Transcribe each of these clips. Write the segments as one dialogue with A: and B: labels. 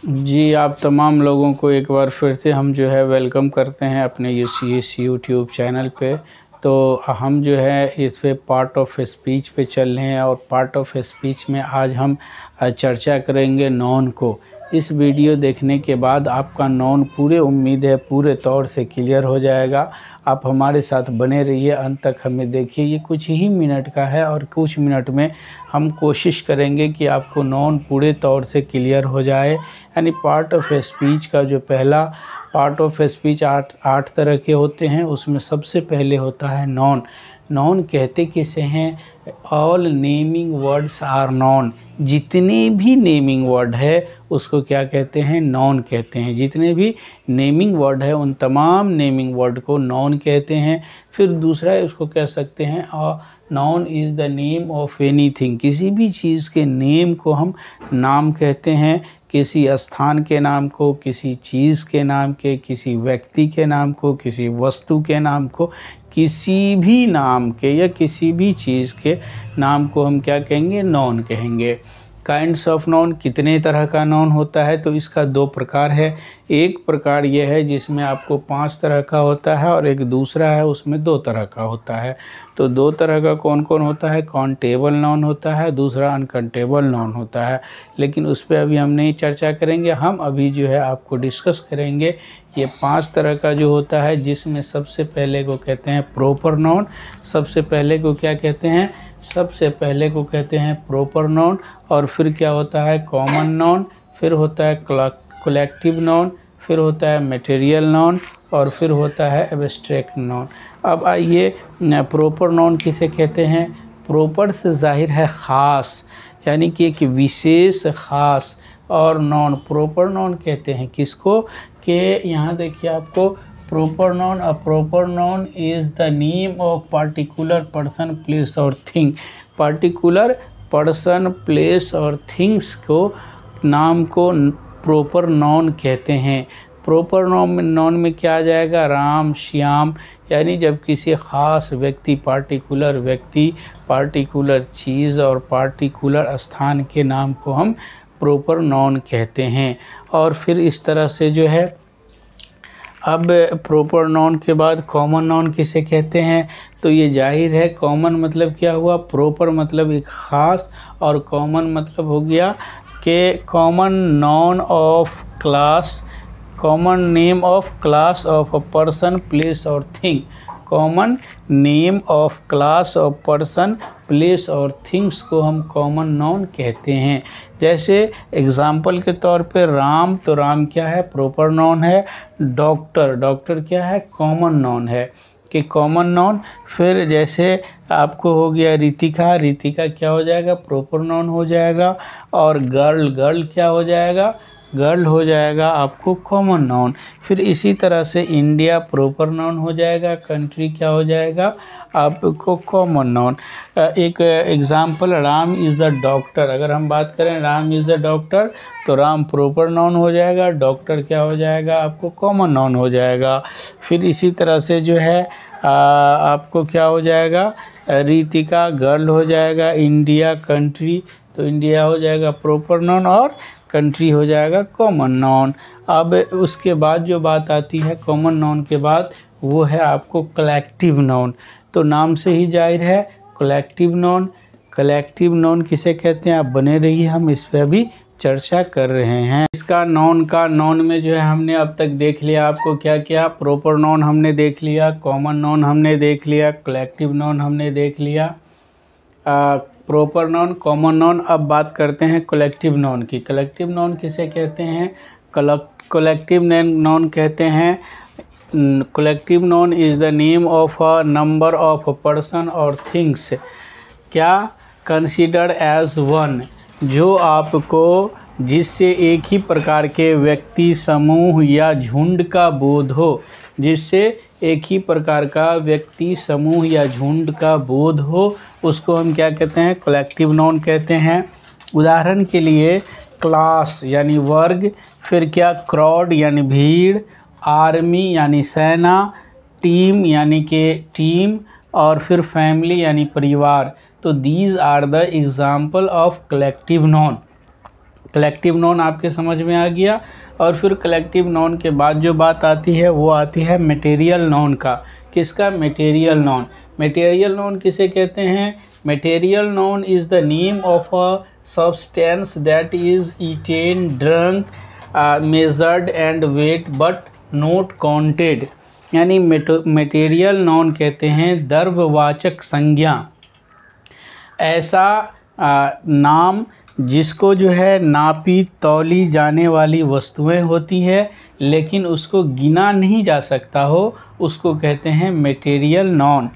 A: जी, आप तमाम लोगों को एक बार फिर से हम जो है वेलकम करते हैं अपने इस यूट्यूब चैनल पे। तो हम जो है इस पे पार्ट ऑफ स्पीच पे चल रहे हैं और पार्ट ऑफ स्पीच में आज हम चर्चा करेंगे नॉन को। इस वीडियो देखने के बाद आपका नॉन पूरे उम्मीद है पूरे तौर से क्लियर हो जाएगा। आप हमारे साथ बने रहिए, अंत तक हमें देखिए। ये कुछ ही मिनट का है और कुछ मिनट में हम कोशिश करेंगे कि आपको नॉन पूरे तौर से क्लियर हो जाए। यानी पार्ट ऑफ स्पीच का जो पहला पार्ट ऑफ स्पीच आठ तरह के होते हैं, उसमें सबसे पहले होता है नॉन। नॉन कहते किसे हैं? All naming words are noun. जितने भी नेमिंग वर्ड है उसको क्या कहते हैं? नॉन कहते हैं। जितने भी नेमिंग वर्ड है उन तमाम नेमिंग वर्ड को नॉन कहते हैं। फिर दूसरा उसको कह सकते हैं non is the name of anything. किसी भी चीज़ के नेम को हम नाम कहते हैं। किसी स्थान के नाम को, किसी चीज़ के नाम के, किसी व्यक्ति के नाम को, किसी वस्तु के नाम को, किसी भी नाम के या किसी भी चीज़ के नाम को हम क्या कहेंगे? नॉन कहेंगे। काइंड्स ऑफ नॉन, कितने तरह का नॉन होता है? तो इसका दो प्रकार है। एक प्रकार यह है जिसमें आपको 5 तरह का होता है और एक दूसरा है उसमें 2 तरह का होता है। तो 2 तरह का कौन कौन होता है? काउंटेबल नॉन होता है, दूसरा अनकाउंटेबल नॉन होता है। लेकिन उस पर अभी हम नहीं चर्चा करेंगे। हम अभी जो है आपको डिस्कस करेंगे ये 5 तरह का जो होता है, जिसमें सबसे पहले को कहते हैं प्रॉपर नॉन। सबसे पहले को क्या कहते हैं? सबसे पहले को कहते हैं प्रॉपर नॉन। और फिर क्या होता है? Common noun. फिर होता है कलेक्टिव नॉन। फिर होता है मटेरियल नॉन। और फिर होता है एब्स्ट्रैक्ट नॉन। अब आइए, प्रॉपर नॉन किसे कहते हैं? प्रॉपर से जाहिर है ख़ास, यानी कि एक विशेष ख़ास। और नॉन, प्रॉपर नॉन कहते हैं किसको? कि यहाँ देखिए आपको proper noun, a proper noun is the name of particular person, place और थिंग। पार्टिकुलर पर्सन, प्लेस और थिंग्स को नाम को प्रॉपर नॉन कहते हैं। प्रॉपर नॉन में क्या आ जाएगा? राम, श्याम। यानी जब किसी ख़ास व्यक्ति, पार्टिकुलर चीज़ और पार्टिकुलर स्थान के नाम को हम प्रॉपर नॉन कहते हैं। और फिर इस तरह से जो है, अब प्रॉपर नॉन के बाद कॉमन नॉन किसे कहते हैं? तो ये जाहिर है, कॉमन मतलब क्या हुआ? प्रॉपर मतलब एक ख़ास, और कॉमन मतलब हो गया कि common noun of class, common name of class of a person, place और thing. Common name of class of person, place और थिंग्स को हम कॉमन नॉन कहते हैं। जैसे एग्जाम्पल के तौर पे राम, तो राम क्या है? प्रॉपर नॉन है। डॉक्टर क्या है? कॉमन नॉन है कि कॉमन नॉन। फिर जैसे आपको हो गया रितिका क्या हो जाएगा? प्रॉपर नॉन हो जाएगा। और गर्ल क्या हो जाएगा? गर्ल हो जाएगा आपको कॉमन नाउन। फिर इसी तरह से इंडिया प्रॉपर नाउन हो जाएगा, कंट्री क्या हो जाएगा आपको? Common noun. एक example, Ram is the doctor. अगर हम बात करें राम इज़ द डॉक्टर, तो राम प्रॉपर नाउन हो जाएगा, डॉक्टर क्या हो जाएगा आपको? कॉमन नाउन हो जाएगा। फिर इसी तरह से जो है आपको क्या हो जाएगा? रितिका गर्ल हो जाएगा, इंडिया कंट्री, तो इंडिया हो जाएगा प्रॉपर नाउन और कंट्री हो जाएगा कॉमन नाउन। अब उसके बाद जो बात आती है कॉमन नाउन के बाद, वो है आपको कलेक्टिव नाउन। तो नाम से ही जाहिर है कलेक्टिव नाउन। कलेक्टिव नाउन किसे कहते हैं? आप बने रहिए, हम इस पर अभी चर्चा कर रहे हैं। इसका नॉन में जो है हमने अब तक देख लिया आपको क्या क्या। प्रॉपर नाउन हमने देख लिया, कॉमन नाउन हमने देख लिया, कलेक्टिव नाउन हमने देख लिया, प्रॉपर नाउन, कॉमन नाउन। अब बात करते हैं कलेक्टिव नाउन की। कलेक्टिव नाउन किसे कहते हैं? कलेक्टिव नाउन कहते हैं, collective noun is the name of a number of person और थिंग्स क्या कंसीडर्ड एज वन, जो आपको जिससे एक ही प्रकार के व्यक्ति, समूह या झुंड का बोध हो। जिससे एक ही प्रकार का व्यक्ति, समूह या झुंड का बोध हो, उसको हम क्या कहते हैं? कलेक्टिव नाउन कहते हैं। उदाहरण के लिए क्लास यानी वर्ग, फिर क्या क्राउड यानी भीड़, आर्मी यानी सेना, टीम यानी कि टीम, और फिर फैमिली यानी परिवार। तो these are the example of collective noun. Collective noun आपके समझ में आ गया। और फिर कलेक्टिव नाउन के बाद जो बात आती है वो आती है मटेरियल नाउन का। किसका? Material noun. मटेरियल नाउन किसे कहते हैं? Material noun is the name of a substance that is eaten, drunk, measured and weight but not counted. यानी मटेरियल नाउन कहते हैं द्रव्यवाचक संज्ञा, ऐसा नाम जिसको जो है नापी तौली जाने वाली वस्तुएं होती है लेकिन उसको गिना नहीं जा सकता हो, उसको कहते हैं मटेरियल नाउन।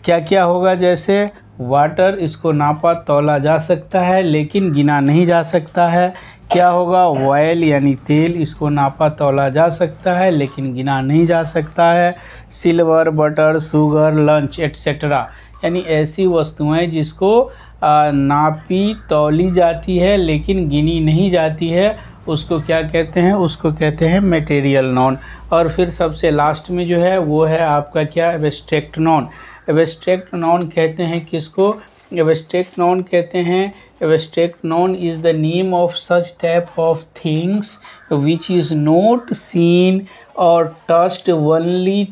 A: क्या क्या होगा? जैसे वाटर, इसको नापा तौला जा सकता है लेकिन गिना नहीं जा सकता है। क्या होगा? ऑयल यानी तेल, इसको नापा तौला जा सकता है लेकिन गिना नहीं जा सकता है। Silver, butter, sugar, lunch etcetera, यानी ऐसी वस्तुएं जिसको नापी तौली जाती है लेकिन गिनी नहीं जाती है, उसको क्या कहते हैं? उसको कहते हैं मटेरियल नाउन। और फिर सबसे लास्ट में जो है वो है आपका क्या? Abstract noun. एब्स्ट्रैक्ट नाउन कहते हैं किसको? एब्स्ट्रैक्ट नाउन कहते हैं, abstract noun is the name of such type of things which is not seen और टच्ड ओनली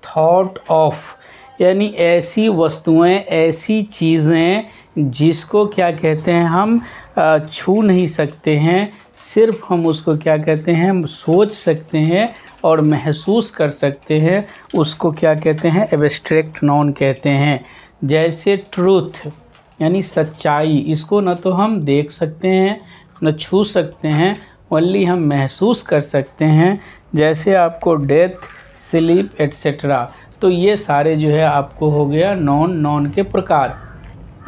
A: थॉट ऑफ। यानी ऐसी वस्तुएं, ऐसी चीज़ें जिसको क्या कहते हैं? हम छू नहीं सकते हैं, सिर्फ हम उसको क्या कहते हैं? हम सोच सकते हैं और महसूस कर सकते हैं, उसको क्या कहते हैं? एब्स्ट्रैक्ट नाउन कहते हैं। जैसे ट्रूथ यानी सच्चाई, इसको न तो हम देख सकते हैं न छू सकते हैं, ओनली हम महसूस कर सकते हैं। जैसे आपको डेथ, स्लीप एट्सेट्रा। तो ये सारे जो है आपको हो गया नाउन के प्रकार।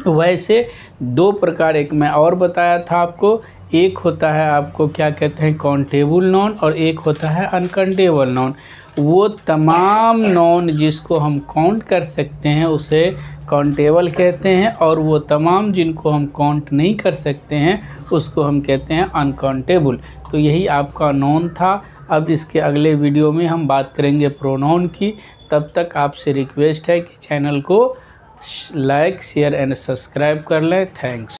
A: वैसे दो प्रकार एक मैं और बताया था आपको, एक होता है आपको क्या कहते हैं? काउंटेबल नाउन, और एक होता है अनकाउंटेबल नाउन। वो तमाम नाउन जिसको हम काउंट कर सकते हैं उसे काउंटेबल कहते हैं, और वो तमाम जिनको हम काउंट नहीं कर सकते हैं उसको हम कहते हैं अनकाउंटेबल। तो यही आपका नाउन था। अब इसके अगले वीडियो में हम बात करेंगे प्रोनाउन की। तब तक आपसे रिक्वेस्ट है कि चैनल को लाइक, शेयर एंड सब्सक्राइब कर लें। थैंक्स।